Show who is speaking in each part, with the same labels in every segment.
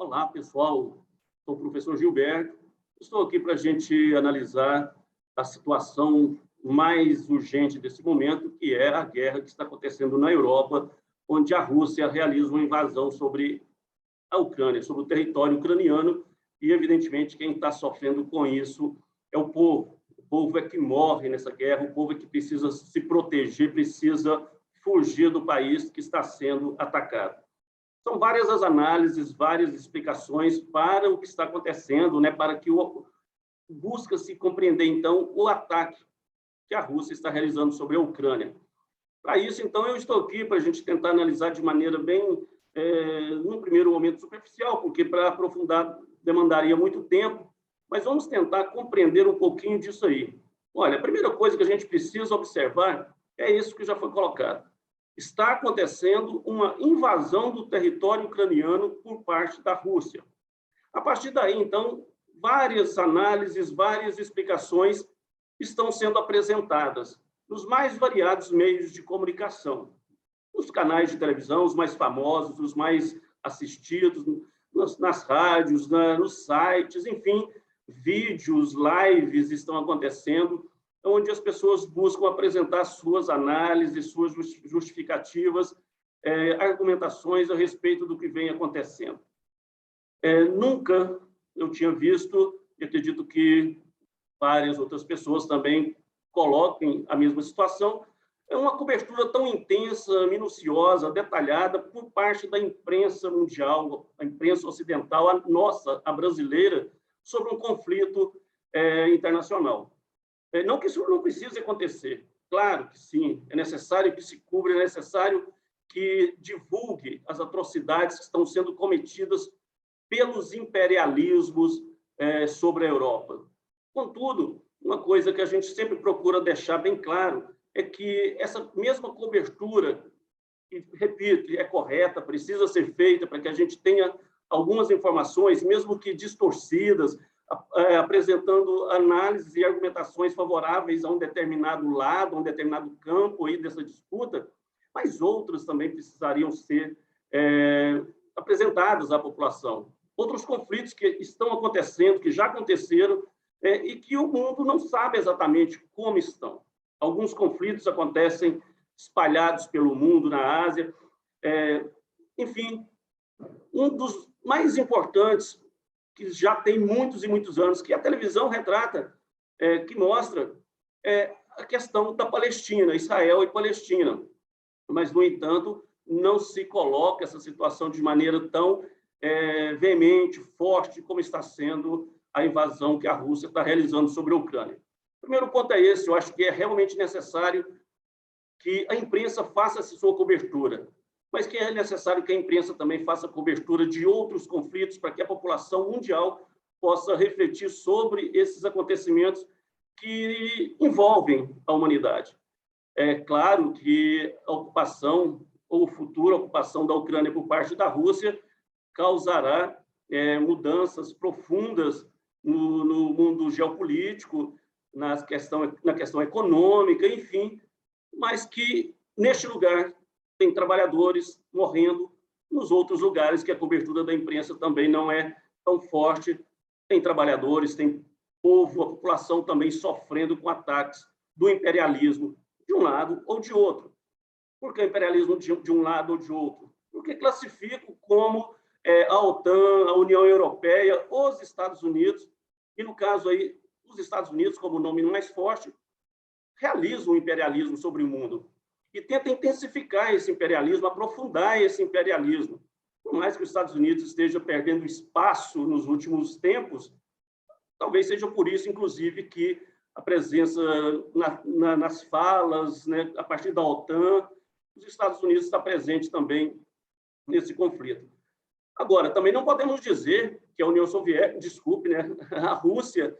Speaker 1: Olá, pessoal. Sou o professor Gilberto. Estou aqui para a gente analisar a situação mais urgente desse momento, que é a guerra que está acontecendo na Europa, onde a Rússia realiza uma invasão sobre a Ucrânia, sobre o território ucraniano, e, evidentemente, quem está sofrendo com isso é o povo. O povo é que morre nessa guerra, o povo é que precisa se proteger, precisa fugir do país que está sendo atacado. São várias as análises, várias explicações para o que está acontecendo, né, para que busca-se compreender, então, o ataque que a Rússia está realizando sobre a Ucrânia. Para isso, então, eu estou aqui para a gente tentar analisar de maneira bem, num primeiro momento, superficial, porque para aprofundar demandaria muito tempo, mas vamos tentar compreender um pouquinho disso aí. Olha, a primeira coisa que a gente precisa observar é isso que já foi colocado. Está acontecendo uma invasão do território ucraniano por parte da Rússia. A partir daí, então, várias análises, várias explicações estão sendo apresentadas nos mais variados meios de comunicação, nos canais de televisão, os mais famosos, os mais assistidos, nas rádios, nos sites, enfim, vídeos, lives estão acontecendo, onde as pessoas buscam apresentar suas análises, suas justificativas, argumentações a respeito do que vem acontecendo. Nunca eu tinha visto, e acredito que várias outras pessoas também coloquem a mesma situação, uma cobertura tão intensa, minuciosa, detalhada por parte da imprensa mundial, a imprensa ocidental, a nossa, a brasileira, sobre um conflito internacional. Não que isso não precise acontecer, claro que sim, é necessário que se cubra, é necessário que divulgue as atrocidades que estão sendo cometidas pelos imperialismos sobre a Europa. Contudo, uma coisa que a gente sempre procura deixar bem claro é que essa mesma cobertura, que, repito, é correta, precisa ser feita para que a gente tenha algumas informações, mesmo que distorcidas, apresentando análises e argumentações favoráveis a um determinado lado, a um determinado campo aí dessa disputa, mas outras também precisariam ser apresentadas à população. Outros conflitos que estão acontecendo, que já aconteceram, e que o mundo não sabe exatamente como estão. Alguns conflitos acontecem espalhados pelo mundo, na Ásia. Enfim, um dos mais importantes, que já tem muitos e muitos anos, que a televisão retrata, que mostra a questão da Palestina, Israel e Palestina. Mas, no entanto, não se coloca essa situação de maneira tão veemente, forte, como está sendo a invasão que a Rússia está realizando sobre a Ucrânia. O primeiro ponto é esse, eu acho que é realmente necessário que a imprensa faça a sua cobertura, mas que é necessário que a imprensa também faça cobertura de outros conflitos para que a população mundial possa refletir sobre esses acontecimentos que envolvem a humanidade. É claro que a ocupação ou futura ocupação da Ucrânia por parte da Rússia causará mudanças profundas no mundo geopolítico, na questão econômica, enfim, mas que, neste lugar, tem trabalhadores morrendo, nos outros lugares que a cobertura da imprensa também não é tão forte, tem trabalhadores, tem povo, a população também sofrendo com ataques do imperialismo de um lado ou de outro. Por que imperialismo de um lado ou de outro? Porque classifico como a OTAN, a União Europeia, os Estados Unidos, e no caso aí, os Estados Unidos, como o nome mais forte, realizam o imperialismo sobre o mundo e tenta intensificar esse imperialismo, aprofundar esse imperialismo. Por mais que os Estados Unidos esteja perdendo espaço nos últimos tempos, talvez seja por isso, inclusive, que a presença nas falas, né, a partir da OTAN, os Estados Unidos está presente também nesse conflito. Agora, também não podemos dizer que a União Soviética, desculpe, né, a Rússia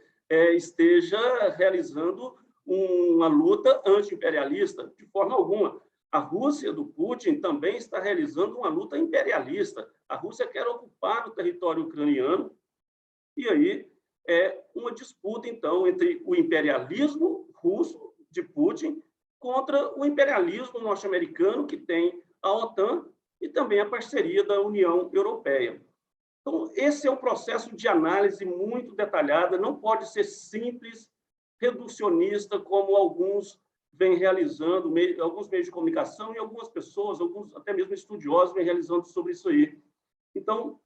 Speaker 1: esteja realizando uma luta anti-imperialista, de forma alguma. A Rússia do Putin também está realizando uma luta imperialista. A Rússia quer ocupar o território ucraniano, e aí uma disputa, então, entre o imperialismo russo de Putin contra o imperialismo norte-americano, que tem a OTAN, e também a parceria da União Europeia. Então, esse é um processo de análise muito detalhada, não pode ser simples, reducionista, como alguns vêm realizando, alguns meios de comunicação e algumas pessoas, alguns até mesmo estudiosos, vêm realizando sobre isso aí. Então,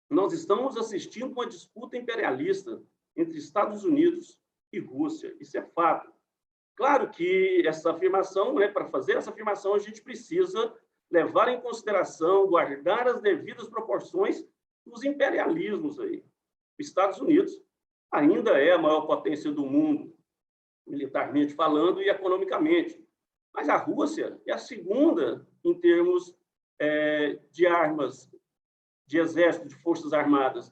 Speaker 1: nós estamos assistindo uma disputa imperialista entre Estados Unidos e Rússia. Isso é fato. Claro que essa afirmação, né, para fazer essa afirmação, a gente precisa levar em consideração, guardar as devidas proporções dos imperialismos aí. Os Estados Unidos ainda é a maior potência do mundo, militarmente falando e economicamente. Mas a Rússia é a segunda em termos de armas, de exército, de forças armadas.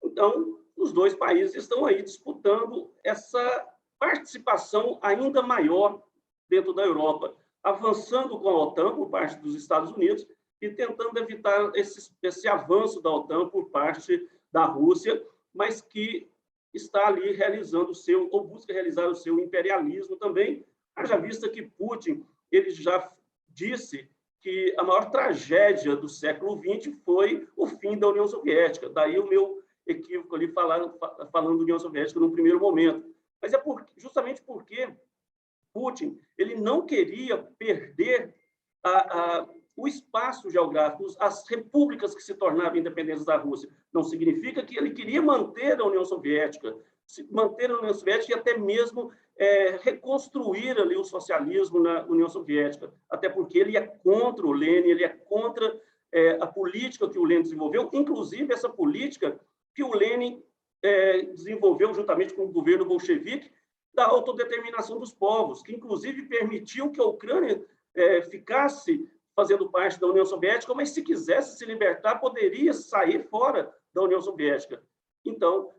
Speaker 1: Então, os dois países estão aí disputando essa participação ainda maior dentro da Europa, avançando com a OTAN por parte dos Estados Unidos e tentando evitar esse avanço da OTAN por parte da Rússia, mas que está ali realizando ou busca realizar o seu imperialismo também, haja vista que Putin ele já disse que a maior tragédia do século XX foi o fim da União Soviética. Daí o meu equívoco ali falando da União Soviética no primeiro momento. Mas é justamente porque Putin ele não queria perder o espaço geográfico, as repúblicas que se tornavam independentes da Rússia. Não significa que ele queria manter a União Soviética, e até mesmo reconstruir ali o socialismo na União Soviética, até porque ele é contra o Lenin, ele é contra a política que o Lenin desenvolveu, inclusive essa política que o Lenin desenvolveu juntamente com o governo bolchevique da autodeterminação dos povos, que inclusive permitiu que a Ucrânia ficasse fazendo parte da União Soviética, mas se quisesse se libertar, poderia sair fora da União Soviética. Então,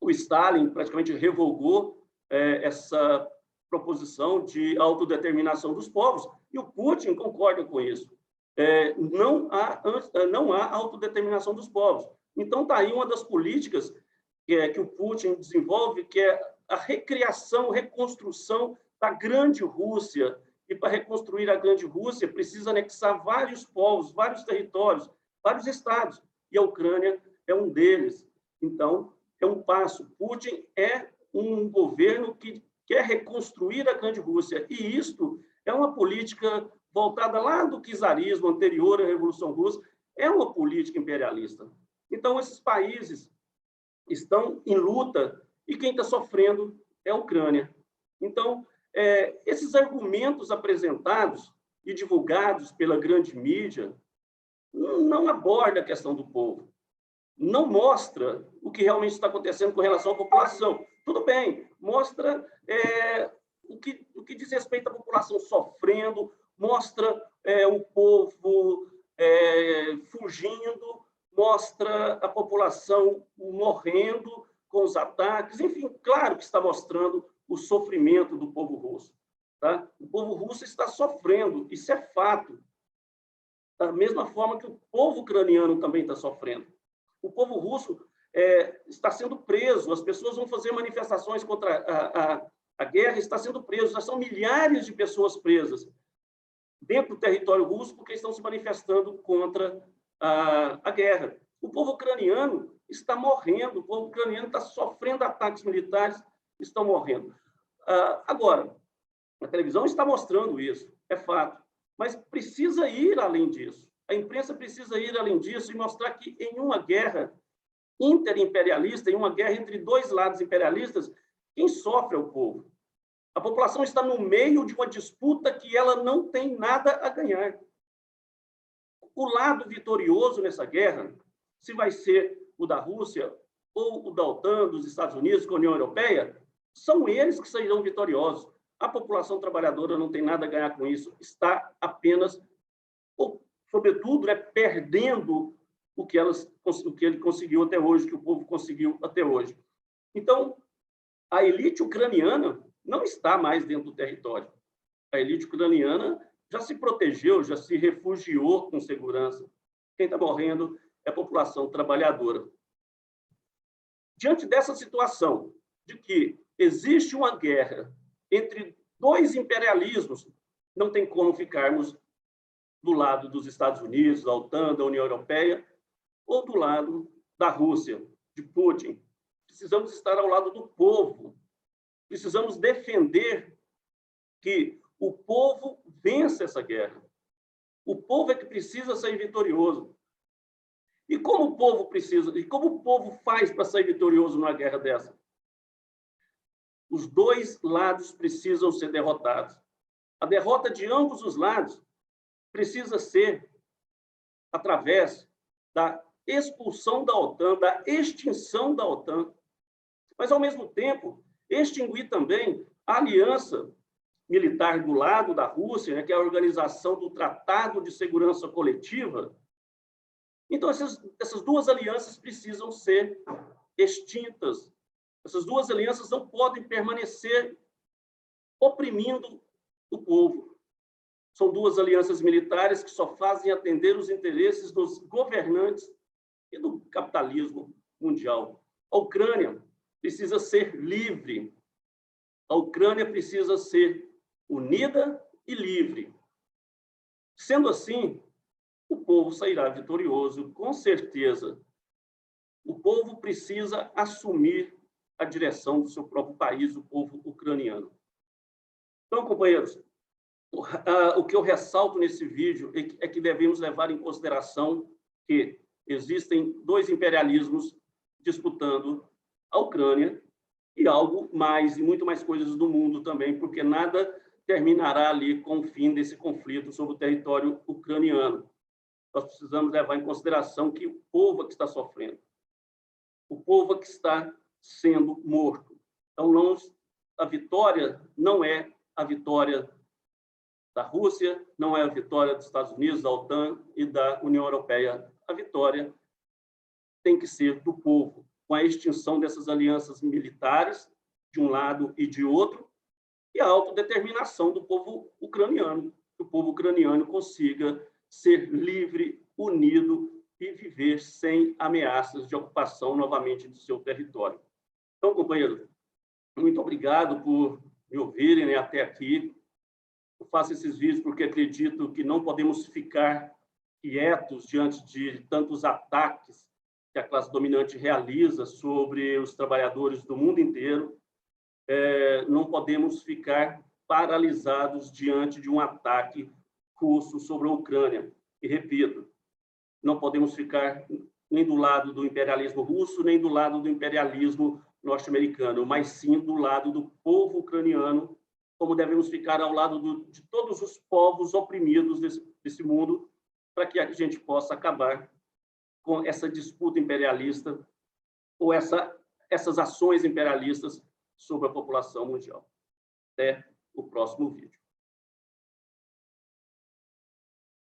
Speaker 1: o Stalin praticamente revogou essa proposição de autodeterminação dos povos, e o Putin concorda com isso. Não há autodeterminação dos povos. Então, está aí uma das políticas que o Putin desenvolve, que é a recriação, reconstrução da grande Rússia. E para reconstruir a grande Rússia, precisa anexar vários povos, vários territórios, vários estados. E a Ucrânia é um deles. Então, é um passo. Putin é um governo que quer reconstruir a grande Rússia. E isto é uma política voltada lá do czarismo, anterior à Revolução Russa, é uma política imperialista. Então, esses países estão em luta e quem está sofrendo é a Ucrânia. Então, esses argumentos apresentados e divulgados pela grande mídia não abordam a questão do povo, não mostra o que realmente está acontecendo com relação à população. Tudo bem, mostra o que diz respeito à população sofrendo, mostra o povo fugindo, mostra a população morrendo com os ataques, enfim, claro que está mostrando o sofrimento do povo russo. Tá? O povo russo está sofrendo, isso é fato. Da mesma forma que o povo ucraniano também está sofrendo. O povo russo está sendo preso, as pessoas vão fazer manifestações contra a guerra, está sendo preso, já são milhares de pessoas presas dentro do território russo porque estão se manifestando contra a guerra. O povo ucraniano está morrendo, o povo ucraniano está sofrendo ataques militares, estão morrendo. Agora, a televisão está mostrando isso, é fato, mas precisa ir além disso. A imprensa precisa ir além disso e mostrar que em uma guerra interimperialista, em uma guerra entre dois lados imperialistas, quem sofre é o povo. A população está no meio de uma disputa que ela não tem nada a ganhar. O lado vitorioso nessa guerra, se vai ser o da Rússia ou o da OTAN, dos Estados Unidos, com a União Europeia, são eles que sairão vitoriosos. A população trabalhadora não tem nada a ganhar com isso, está apenas, sobretudo, perdendo o que ele conseguiu até hoje, que o povo conseguiu até hoje. Então, a elite ucraniana não está mais dentro do território. A elite ucraniana já se protegeu, já se refugiou com segurança. Quem está morrendo é a população trabalhadora. Diante dessa situação de que existe uma guerra entre dois imperialismos, não tem como ficarmos do lado dos Estados Unidos, da OTAN, da União Europeia, ou do lado da Rússia, de Putin. Precisamos estar ao lado do povo. Precisamos defender que o povo vença essa guerra. O povo é que precisa sair vitorioso. E como o povo precisa, e como o povo faz para sair vitorioso numa guerra dessa? Os dois lados precisam ser derrotados. A derrota de ambos os lados precisa ser através da expulsão da OTAN, da extinção da OTAN, mas, ao mesmo tempo, extinguir também a aliança militar do lado da Rússia, né, que é a organização do Tratado de Segurança Coletiva. Então, essas duas alianças precisam ser extintas. Essas duas alianças não podem permanecer oprimindo o povo. São duas alianças militares que só fazem atender os interesses dos governantes e do capitalismo mundial. A Ucrânia precisa ser livre. A Ucrânia precisa ser unida e livre. Sendo assim, o povo sairá vitorioso, com certeza. O povo precisa assumir a direção do seu próprio país, o povo ucraniano. Então, companheiros, o que eu ressalto nesse vídeo é que devemos levar em consideração que existem dois imperialismos disputando a Ucrânia e algo mais, e muito mais coisas do mundo também, porque nada terminará ali com o fim desse conflito sobre o território ucraniano. Nós precisamos levar em consideração que o povo é que está sofrendo, o povo é que está sendo morto. Então, a vitória não é a vitória da Rússia, não é a vitória dos Estados Unidos, da OTAN e da União Europeia. A vitória tem que ser do povo, com a extinção dessas alianças militares, de um lado e de outro, e a autodeterminação do povo ucraniano, que o povo ucraniano consiga ser livre, unido e viver sem ameaças de ocupação novamente do seu território. Então, companheiros, muito obrigado por me ouvirem, né, até aqui. Eu faço esses vídeos porque acredito que não podemos ficar quietos diante de tantos ataques que a classe dominante realiza sobre os trabalhadores do mundo inteiro. Não podemos ficar paralisados diante de um ataque russo sobre a Ucrânia. E repito, não podemos ficar nem do lado do imperialismo russo, nem do lado do imperialismo norte-americano, mas sim do lado do povo ucraniano, como devemos ficar ao lado de todos os povos oprimidos desse mundo, para que a gente possa acabar com essa disputa imperialista ou essas ações imperialistas sobre a população mundial. Até o próximo vídeo.